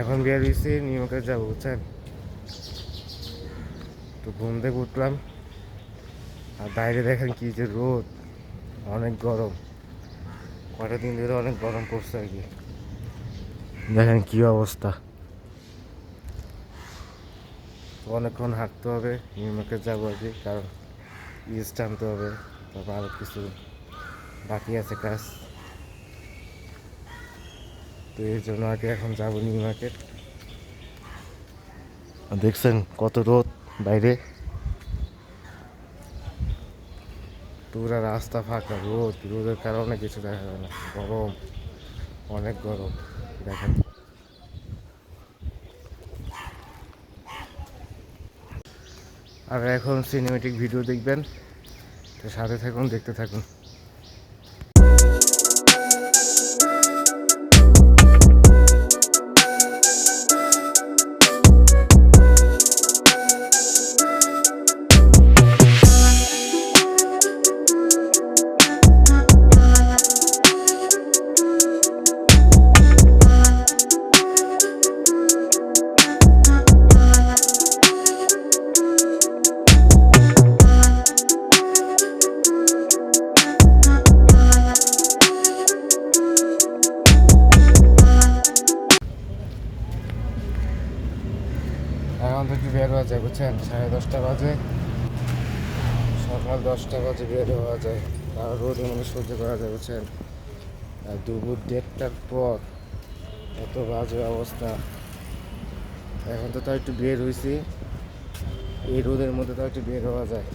এখন বের হয়েছি নিউ মার্কেট যাবো, বুঝছেন? তো ঘুম থেকে উঠলাম, আর বাইরে দেখেন কি যে রোদ, অনেক গরম। কয়টা দিন ধরে অনেক গরম পড়ছে আর কি, দেখেন কি অবস্থা। তো অনেকক্ষণ হাঁটতে হবে, নিউ মার্কেট যাবো আর কি, কারণ ইস্ট টানতে হবে, তারপর আরও কিছু বাকি আছে কাজ। তো এর জন্য আর কি এখন যাবো নিউ মার্কেট। দেখছেন কত রোদ বাইরে, পুরা রাস্তা ফাঁকা, রোদের কারণে কিছু দেখা যায় না, গরম, অনেক গরম দেখেন। আর এখন সিনেমেটিক ভিডিও দেখবেন, তো সাথে থাকুন, দেখতে থাকুন। এখন তো একটু বের হওয়া যায়, বুঝছেন? 10:30 বাজে, সকাল 10টা বাজে বের হওয়া যায়, আর রোদে মানে সহ্য করা যায়, বুঝছেন? আর দুপুর 1:30টার পর এত বাজে অবস্থা। এখন তো তাও একটু বের হয়েছি, এই রোদের মধ্যে তাও একটু বের হওয়া যায়,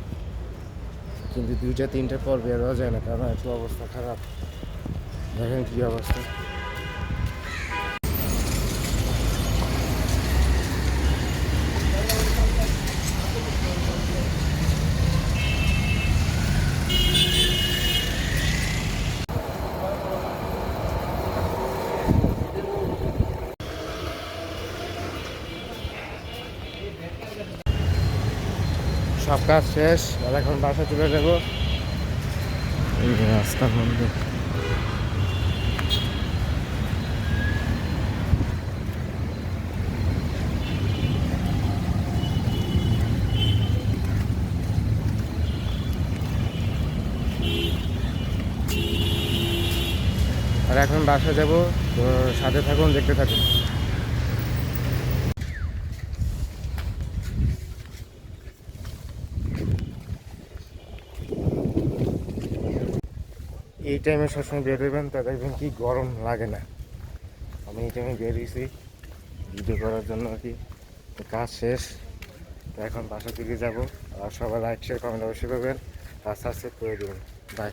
কিন্তু 2টা 3টার পর বের হওয়া যায় না, কারণ একটু অবস্থা খারাপ। দেখেন কি অবস্থা। সব কাজ শেষ, আর এখন বাসা চলে যাবো। এই রাস্তার মধ্যে আর এখন বাসা যাব, তো সাথে থাকুন, দেখতে থাকুন। এই টাইমে সবসময় বের হইবেন, তা দেখবেন কি গরম লাগে না। আমি এই টাইমে বের হয়েছি ভিডিও করার জন্য আর কি। তো কাজ শেষ, তো এখন বাসার দিকে যাব। আর সবাই লাইক শেয়ার কমেন্ট অবশ্যই করবেন, আর সাবস্ক্রাইব করে দেবেন। বাই।